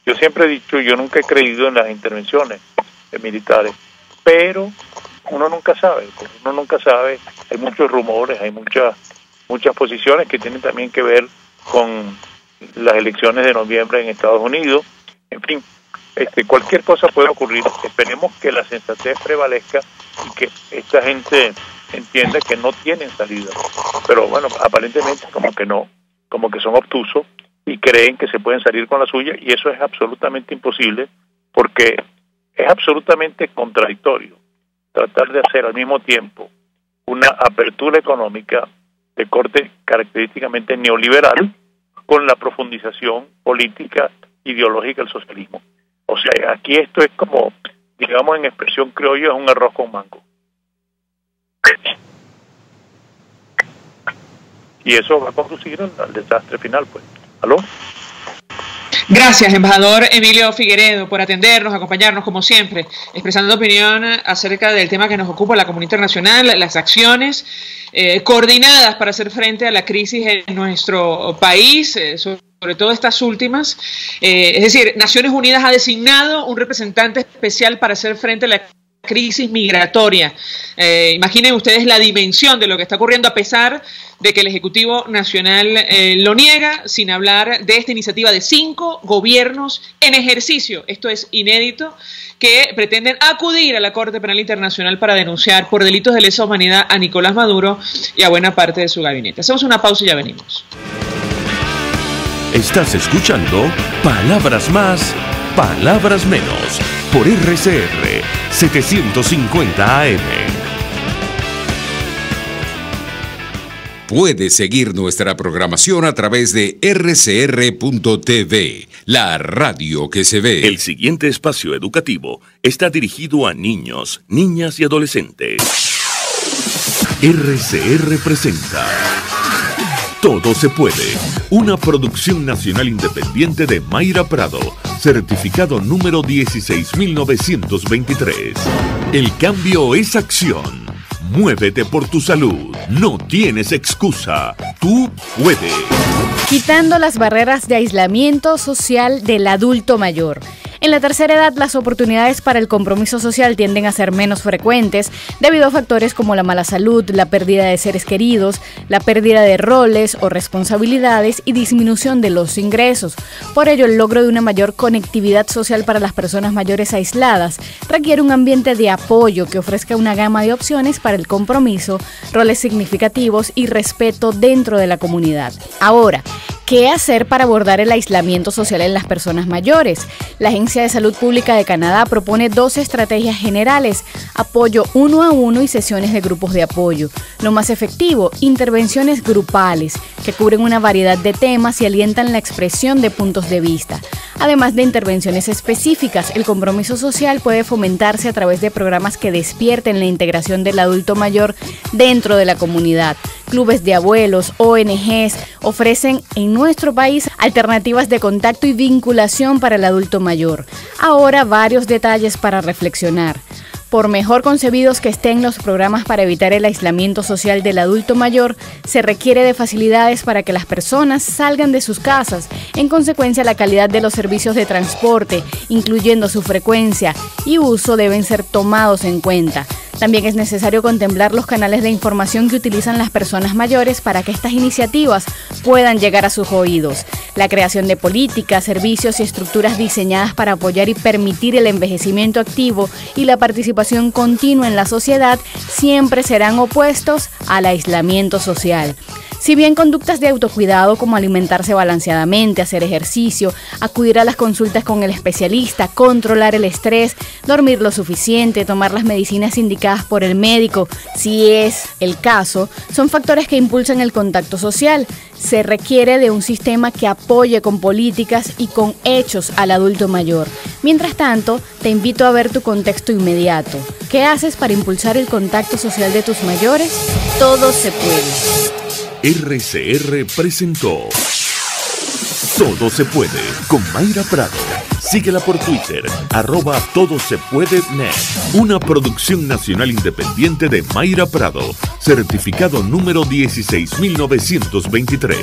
Yo siempre he dicho, yo nunca he creído en las intervenciones militares, pero uno nunca sabe, hay muchos rumores, hay muchas posiciones que tienen también que ver con las elecciones de noviembre en Estados Unidos, en fin, cualquier cosa puede ocurrir. Esperemos que la sensatez prevalezca y que esta gente entienda que no tienen salida, pero bueno, aparentemente como que no, como que son obtusos y creen que se pueden salir con la suya, y eso es absolutamente imposible, porque es absolutamente contradictorio tratar de hacer al mismo tiempo una apertura económica de corte característicamente neoliberal con la profundización política ideológica del socialismo. O sea, aquí esto es como, digamos en expresión criolla, es un arroz con mango. Y eso va a conducir al desastre final, pues. ¿Aló? Gracias, embajador Emilio Figueredo, por atendernos, acompañarnos como siempre, expresando opinión acerca del tema que nos ocupa, la comunidad internacional, las acciones coordinadas para hacer frente a la crisis en nuestro país, sobre todo estas últimas. Es decir, Naciones Unidas ha designado un representante especial para hacer frente a la crisis migratoria. Imaginen ustedes la dimensión de lo que está ocurriendo, a pesar de que el Ejecutivo Nacional lo niega, sin hablar de esta iniciativa de 5 gobiernos en ejercicio. Esto es inédito, que pretenden acudir a la Corte Penal Internacional para denunciar por delitos de lesa humanidad a Nicolás Maduro y a buena parte de su gabinete. Hacemos una pausa y ya venimos. Estás escuchando Palabras Más, Palabras Menos, por RCR 750 AM. Puedes seguir nuestra programación a través de rcr.tv, la radio que se ve. El siguiente espacio educativo está dirigido a niños, niñas y adolescentes. RCR presenta Todo se puede, una producción nacional independiente de Mayra Prado, certificado número 16923. El cambio es acción. Muévete por tu salud. No tienes excusa. Tú puedes. Quitando las barreras de aislamiento social del adulto mayor. En la tercera edad, las oportunidades para el compromiso social tienden a ser menos frecuentes debido a factores como la mala salud, la pérdida de seres queridos, la pérdida de roles o responsabilidades y disminución de los ingresos. Por ello, el logro de una mayor conectividad social para las personas mayores aisladas requiere un ambiente de apoyo que ofrezca una gama de opciones para el compromiso, roles significativos y respeto dentro de la comunidad. Ahora, ¿qué hacer para abordar el aislamiento social en las personas mayores? La Agencia de Salud Pública de Canadá propone 2 estrategias generales: apoyo 1 a 1 y sesiones de grupos de apoyo. Lo más efectivo, intervenciones grupales, que cubren una variedad de temas y alientan la expresión de puntos de vista. Además de intervenciones específicas, el compromiso social puede fomentarse a través de programas que despierten la integración del adulto mayor dentro de la comunidad. Clubes de abuelos, ONGs ofrecen en nuestro país alternativas de contacto y vinculación para el adulto mayor. Ahora, varios detalles para reflexionar. Por mejor concebidos que estén los programas para evitar el aislamiento social del adulto mayor, se requiere de facilidades para que las personas salgan de sus casas. En consecuencia, la calidad de los servicios de transporte, incluyendo su frecuencia y uso, deben ser tomados en cuenta. También es necesario contemplar los canales de información que utilizan las personas mayores para que estas iniciativas puedan llegar a sus oídos. La creación de políticas, servicios y estructuras diseñadas para apoyar y permitir el envejecimiento activo y la participación continua en la sociedad siempre serán opuestos al aislamiento social. Si bien conductas de autocuidado como alimentarse balanceadamente, hacer ejercicio, acudir a las consultas con el especialista, controlar el estrés, dormir lo suficiente, tomar las medicinas indicadas por el médico, si es el caso, son factores que impulsan el contacto social. Se requiere de un sistema que apoye con políticas y con hechos al adulto mayor. Mientras tanto, te invito a ver tu contexto inmediato. ¿Qué haces para impulsar el contacto social de tus mayores? Todo se puede. RCR presentó Todo se puede con Mayra Prado. Síguela por Twitter, @todosepuedenet. Una producción nacional independiente de Mayra Prado, certificado número 16923.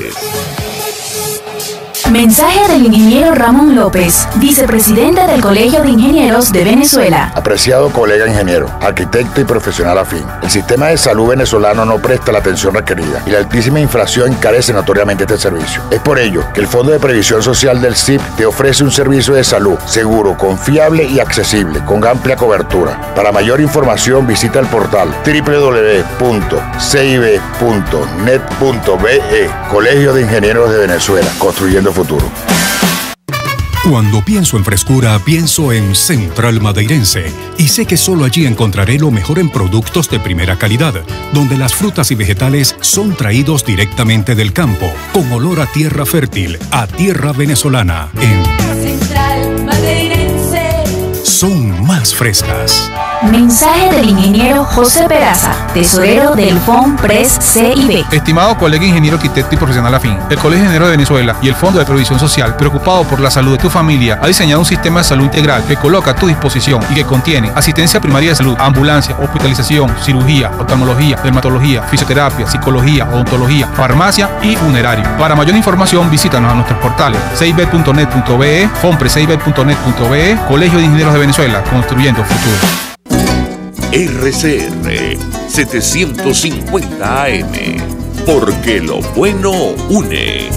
Mensaje del ingeniero Ramón López, vicepresidente del Colegio de Ingenieros de Venezuela. Apreciado colega ingeniero, arquitecto y profesional afín, el sistema de salud venezolano no presta la atención requerida y la altísima inflación encarece notoriamente este servicio. Es por ello que el Fondo de Previsión Social del CIP te ofrece un servicio de salud seguro, confiable y accesible, con amplia cobertura. Para mayor información visita el portal www.cib.net.be. Colegio de Ingenieros de Venezuela, construyendo futuro. Cuando pienso en frescura, pienso en Central Madeirense. Y sé que solo allí encontraré lo mejor en productos de primera calidad, donde las frutas y vegetales son traídos directamente del campo, con olor a tierra fértil, a tierra venezolana. En Central Madeirense son más frescas. Mensaje del ingeniero José Peraza, tesorero del FONPRES CIB. Estimado colega ingeniero, arquitecto y profesional afín, el Colegio de Ingenieros de Venezuela y el Fondo de Previsión Social, preocupado por la salud de tu familia, ha diseñado un sistema de salud integral que coloca a tu disposición y que contiene asistencia primaria de salud, ambulancia, hospitalización, cirugía, oftalmología, dermatología, fisioterapia, psicología, odontología, farmacia y funerario. Para mayor información, visítanos a nuestros portales cib.net.be, fonprescib.net.be, Colegio de Ingenieros de Venezuela, construyendo futuro. RCR 750 AM, porque lo bueno une.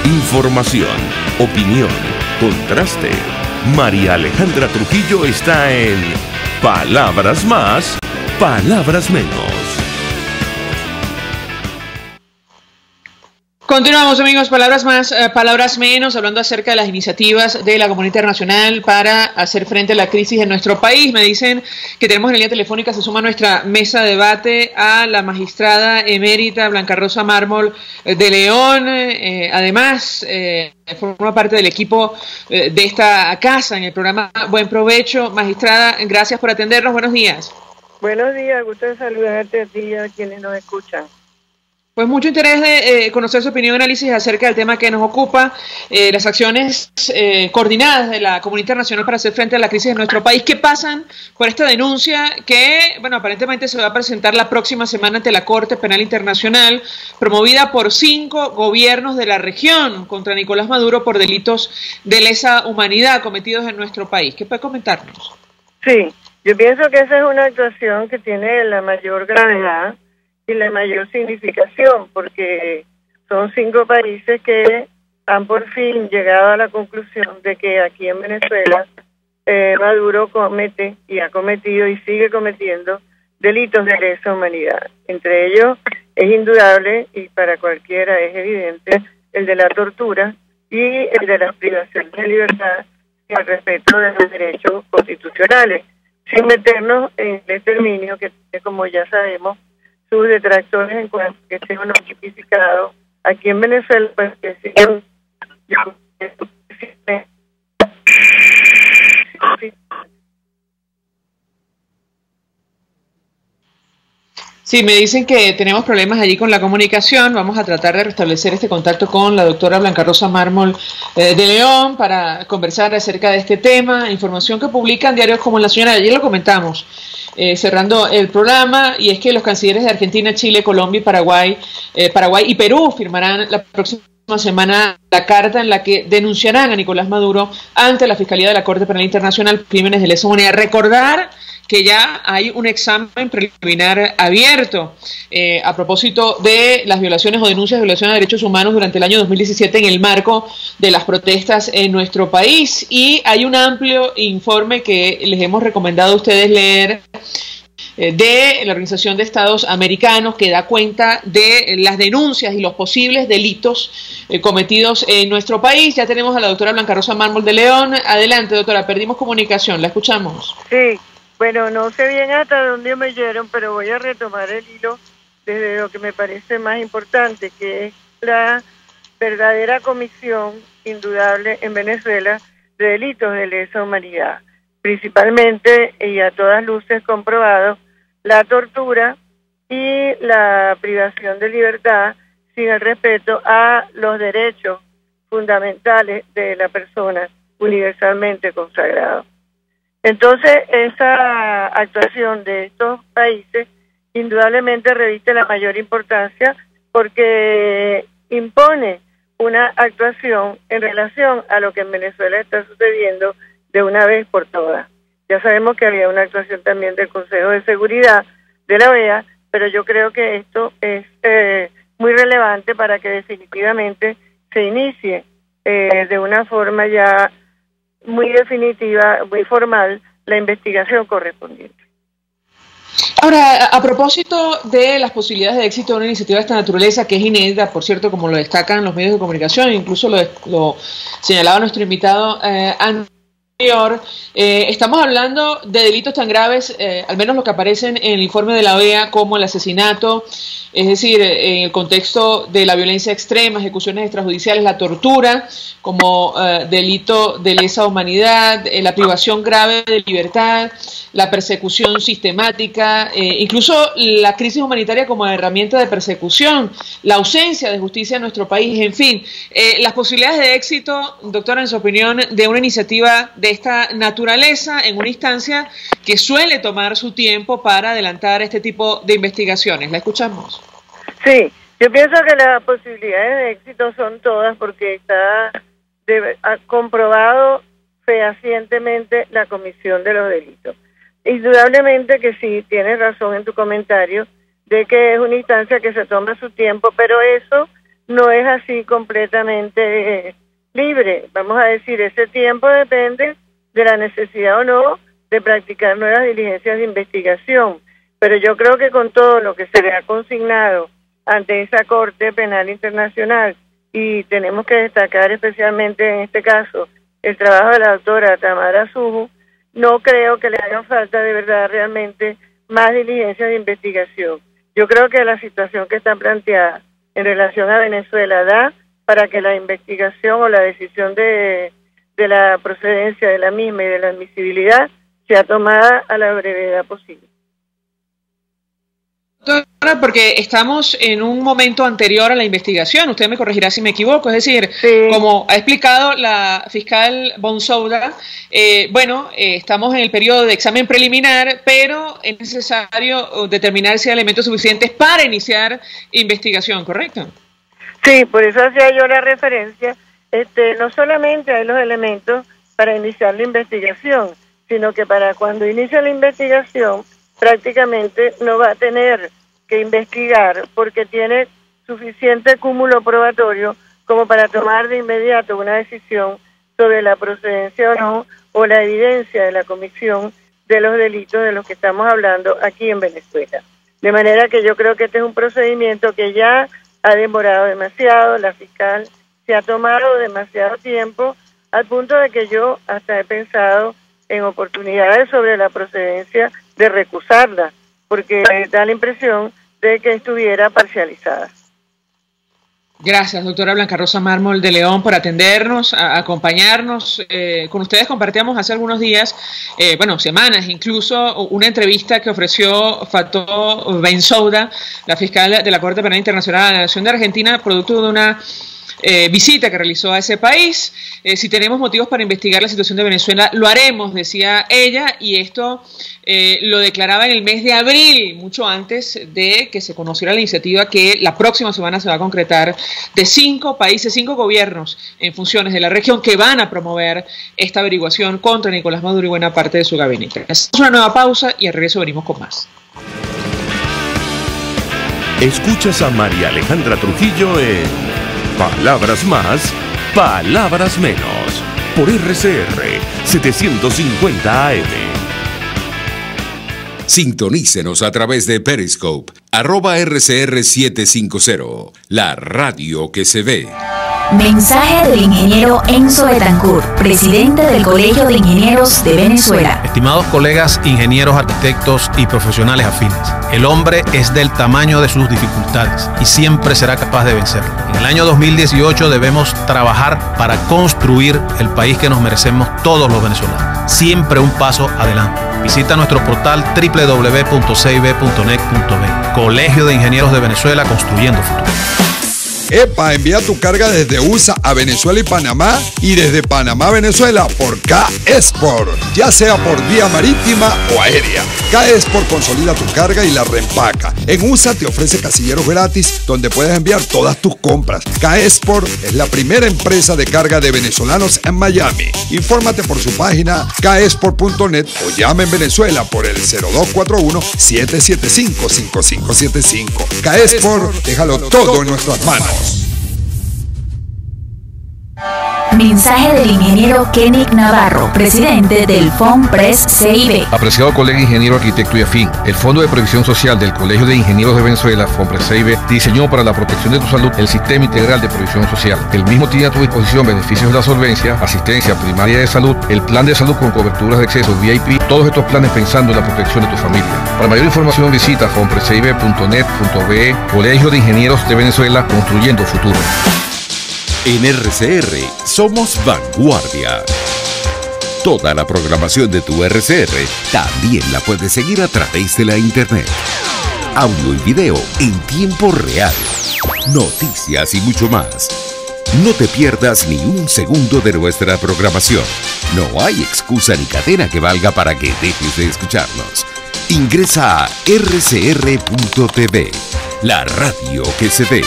Información, opinión, contraste. María Alejandra Trujillo está en Palabras Más, Palabras Menos. Continuamos, amigos, palabras más, palabras menos, hablando acerca de las iniciativas de la comunidad internacional para hacer frente a la crisis en nuestro país. Me dicen que tenemos en línea telefónica, se suma a nuestra mesa de debate a la magistrada emérita Blanca Rosa Mármol de León. Además, forma parte del equipo de esta casa en el programa Buen Provecho. Magistrada, gracias por atendernos. Buenos días. Buenos días, gusto de saludarte a ti y a quienes nos escuchan. Pues mucho interés de conocer su opinión y análisis acerca del tema que nos ocupa, las acciones coordinadas de la comunidad internacional para hacer frente a la crisis de nuestro país. ¿Qué pasan por esta denuncia que, bueno, aparentemente se va a presentar la próxima semana ante la Corte Penal Internacional, promovida por 5 gobiernos de la región contra Nicolás Maduro por delitos de lesa humanidad cometidos en nuestro país? ¿Qué puede comentarnos? Sí, yo pienso que esa es una actuación que tiene la mayor gravedad y la mayor significación, porque son 5 países que han por fin llegado a la conclusión de que aquí en Venezuela Maduro comete y ha cometido y sigue cometiendo delitos de lesa humanidad. Entre ellos es indudable y para cualquiera es evidente el de la tortura y el de las privaciones de libertad y el respeto de los derechos constitucionales, sin meternos en el exterminio que, como ya sabemos, sus detractores en cuanto a que sea uno tipificado aquí en Venezuela, pues que siguen Sí, me dicen que tenemos problemas allí con la comunicación. Vamos a tratar de restablecer este contacto con la doctora Blanca Rosa Mármol de León para conversar acerca de este tema. Información que publican diarios como La Señora. Ayer lo comentamos, cerrando el programa, y es que los cancilleres de Argentina, Chile, Colombia y Paraguay y Perú firmarán la próxima semana la carta en la que denunciarán a Nicolás Maduro ante la Fiscalía de la Corte Penal Internacional por crímenes de lesa humanidad. Recordar que ya hay un examen preliminar abierto a propósito de las violaciones o denuncias de violaciones de derechos humanos durante el año 2017 en el marco de las protestas en nuestro país, y hay un amplio informe que les hemos recomendado a ustedes leer de la Organización de Estados Americanos, que da cuenta de las denuncias y los posibles delitos cometidos en nuestro país. Ya tenemos a la doctora Blanca Rosa Mármol de León. Adelante, doctora, perdimos comunicación, la escuchamos. Sí, bueno, no sé bien hasta dónde me oyeron, pero voy a retomar el hilo desde lo que me parece más importante, que es la verdadera comisión indudable en Venezuela de delitos de lesa humanidad, principalmente y a todas luces comprobado la tortura y la privación de libertad sin el respeto a los derechos fundamentales de la persona universalmente consagrados. Entonces, esa actuación de estos países indudablemente reviste la mayor importancia porque impone una actuación en relación a lo que en Venezuela está sucediendo de una vez por todas. Ya sabemos que había una actuación también del Consejo de Seguridad de la OEA, pero yo creo que esto es muy relevante para que definitivamente se inicie de una forma ya muy definitiva, muy formal, la investigación correspondiente. Ahora, a propósito de las posibilidades de éxito de una iniciativa de esta naturaleza, que es inédita, por cierto, como lo destacan los medios de comunicación, incluso lo señalaba nuestro invitado anterior, estamos hablando de delitos tan graves, al menos lo que aparecen en el informe de la OEA, como el asesinato, es decir, en el contexto de la violencia extrema, ejecuciones extrajudiciales, la tortura como delito de lesa humanidad, la privación grave de libertad, la persecución sistemática, incluso la crisis humanitaria como herramienta de persecución, la ausencia de justicia en nuestro país, en fin, las posibilidades de éxito, doctora, en su opinión, de una iniciativa de esta naturaleza en una instancia que suele tomar su tiempo para adelantar este tipo de investigaciones. La escuchamos. Sí, yo pienso que las posibilidades de éxito son todas porque está comprobado fehacientemente la comisión de los delitos. Indudablemente que sí, tienes razón en tu comentario de que es una instancia que se toma su tiempo, pero eso no es así completamente libre. Vamos a decir, ese tiempo depende de la necesidad o no de practicar nuevas diligencias de investigación. Pero yo creo que con todo lo que se le ha consignado ante esa Corte Penal Internacional, y tenemos que destacar especialmente en este caso el trabajo de la doctora Tamara Suju, no creo que le hagan falta de verdad realmente más diligencias de investigación. Yo creo que la situación que está planteada en relación a Venezuela da para que la investigación o la decisión de la procedencia de la misma y de la admisibilidad sea tomada a la brevedad posible. Doctora, porque estamos en un momento anterior a la investigación, usted me corregirá si me equivoco, es decir, como ha explicado la fiscal Bonsouda, estamos en el periodo de examen preliminar, pero es necesario determinar si hay elementos suficientes para iniciar investigación, ¿correcto? Sí, por eso hacía yo la referencia, no solamente hay los elementos para iniciar la investigación, sino que para cuando inicie la investigación prácticamente no va a tener que investigar porque tiene suficiente cúmulo probatorio como para tomar de inmediato una decisión sobre la procedencia o no, o la evidencia de la comisión de los delitos de los que estamos hablando aquí en Venezuela. De manera que yo creo que este es un procedimiento que ya ha demorado demasiado, la fiscal se ha tomado demasiado tiempo, al punto de que yo hasta he pensado en oportunidades sobre la procedencia de recusarla, porque da la impresión de que estuviera parcializada. Gracias, doctora Blanca Rosa Mármol de León, por atendernos, a acompañarnos. Con ustedes compartíamos hace algunos días, semanas incluso, una entrevista que ofreció Fatou Bensouda, la fiscal de la Corte Penal Internacional de la Nación de Argentina, producto de una visita que realizó a ese país. Si tenemos motivos para investigar la situación de Venezuela, lo haremos, decía ella, y esto lo declaraba en el mes de abril, mucho antes de que se conociera la iniciativa que la próxima semana se va a concretar de 5 países, 5 gobiernos en funciones de la región que van a promover esta averiguación contra Nicolás Maduro y buena parte de su gabinete. Hacemos una nueva pausa y al regreso venimos con más. Escuchas a María Alejandra Trujillo en Palabras Más, Palabras Menos, por RCR 750 AM. Sintonícenos a través de Periscope, @RCR750, la radio que se ve. Mensaje del ingeniero Enzo Betancourt, presidente del Colegio de Ingenieros de Venezuela. Estimados colegas, ingenieros, arquitectos y profesionales afines, el hombre es del tamaño de sus dificultades y siempre será capaz de vencerlo. En el año 2018 debemos trabajar para construir el país que nos merecemos todos los venezolanos. Siempre un paso adelante. Visita nuestro portal www.cib.net.be. Colegio de Ingenieros de Venezuela, construyendo futuro. ¡Epa! Envía tu carga desde USA a Venezuela y Panamá y desde Panamá a Venezuela por K-Export, ya sea por vía marítima o aérea. K-Export consolida tu carga y la reempaca. En USA te ofrece casilleros gratis donde puedes enviar todas tus compras. K-Export es la primera empresa de carga de venezolanos en Miami. Infórmate por su página kexport.net o llama en Venezuela por el 0241-775-5575. K-Export, déjalo todo en nuestras manos. Mensaje del ingeniero Kenick Navarro, presidente del FONPRES CIB. Apreciado colega ingeniero, arquitecto y afín, el Fondo de Previsión Social del Colegio de Ingenieros de Venezuela, FONPRES CIB, diseñó para la protección de tu salud el Sistema Integral de Previsión Social. El mismo tiene a tu disposición beneficios de la solvencia, asistencia primaria de salud, el plan de salud con coberturas de acceso VIP, todos estos planes pensando en la protección de tu familia. Para mayor información visita fonprescib.net.be. Colegio de Ingenieros de Venezuela, construyendo futuro. En RCR somos vanguardia. Toda la programación de tu RCR también la puedes seguir a través de la internet. Audio y video en tiempo real. Noticias y mucho más. No te pierdas ni un segundo de nuestra programación. No hay excusa ni cadena que valga para que dejes de escucharnos. Ingresa a rcr.tv, la radio que se ve.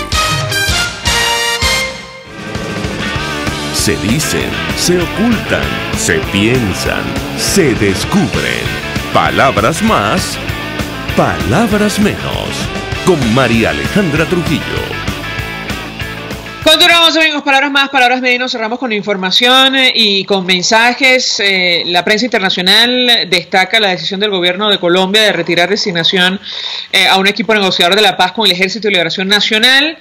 Se dicen, se ocultan, se piensan, se descubren. Palabras más, palabras menos. Con María Alejandra Trujillo. Continuamos, amigos. Palabras más, palabras menos. Cerramos con información y con mensajes. La prensa internacional destaca la decisión del gobierno de Colombia de retirar designación a un equipo negociador de la paz con el Ejército de Liberación Nacional.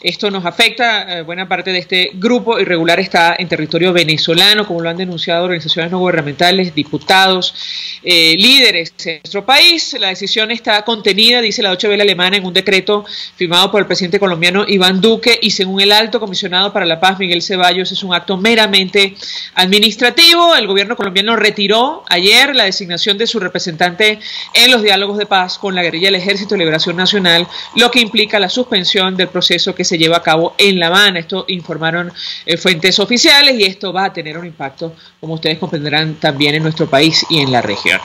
Esto nos afecta, buena parte de este grupo irregular está en territorio venezolano, como lo han denunciado organizaciones no gubernamentales, diputados, líderes de nuestro país. La decisión está contenida, dice la Deutsche Welle alemana, en un decreto firmado por el presidente colombiano Iván Duque, y según el alto comisionado para la paz, Miguel Ceballos, es un acto meramente administrativo. El gobierno colombiano retiró ayer la designación de su representante en los diálogos de paz con la guerrilla del Ejército de Liberación Nacional, lo que implica la suspensión del proceso que se lleva a cabo en La Habana. Esto informaron fuentes oficiales, y esto va a tener un impacto, como ustedes comprenderán, también en nuestro país y en la región.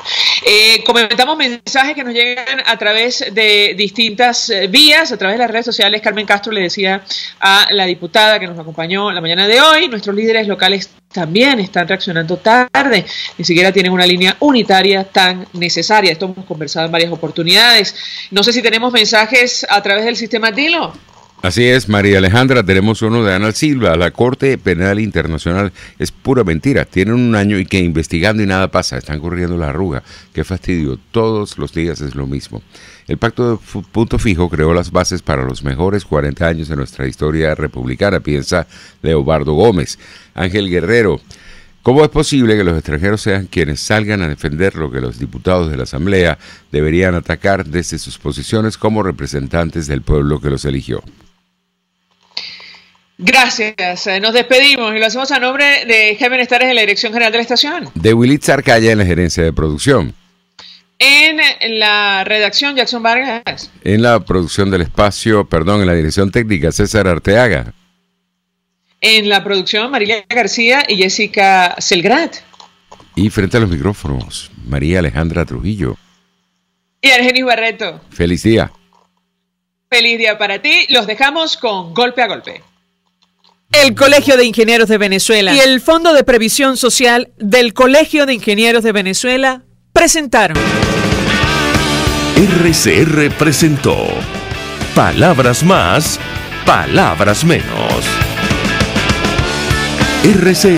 Comentamos mensajes que nos llegan a través de distintas vías, a través de las redes sociales. Carmen Castro le decía a la diputada que nos acompañó la mañana de hoy, nuestros líderes locales también están reaccionando tarde, ni siquiera tienen una línea unitaria tan necesaria. Esto hemos conversado en varias oportunidades. No sé si tenemos mensajes a través del sistema Dilo. Así es, María Alejandra, tenemos uno de Ana Silva. La Corte Penal Internacional es pura mentira. Tienen un año y que investigando y nada pasa. Están corriendo la arruga. Qué fastidio. Todos los días es lo mismo. El Pacto de Punto Fijo creó las bases para los mejores 40 años de nuestra historia republicana, piensa Leobardo Gómez. Ángel Guerrero. ¿Cómo es posible que los extranjeros sean quienes salgan a defender lo que los diputados de la Asamblea deberían atacar desde sus posiciones como representantes del pueblo que los eligió? Gracias, nos despedimos y lo hacemos a nombre de Jaime Estares en la dirección general de la estación. De Wilitz Arcaya en la gerencia de producción. En la redacción, Jackson Vargas. En la producción del espacio, en la dirección técnica, César Arteaga. En la producción, Marilia García y Jessica Selgrat. Y frente a los micrófonos, María Alejandra Trujillo. Y Argenis Barreto. Feliz día. Feliz día para ti. Los dejamos con Golpe a Golpe. El Colegio de Ingenieros de Venezuela y el Fondo de Previsión Social del Colegio de Ingenieros de Venezuela presentaron. RCR presentó Palabras más, palabras menos. RCR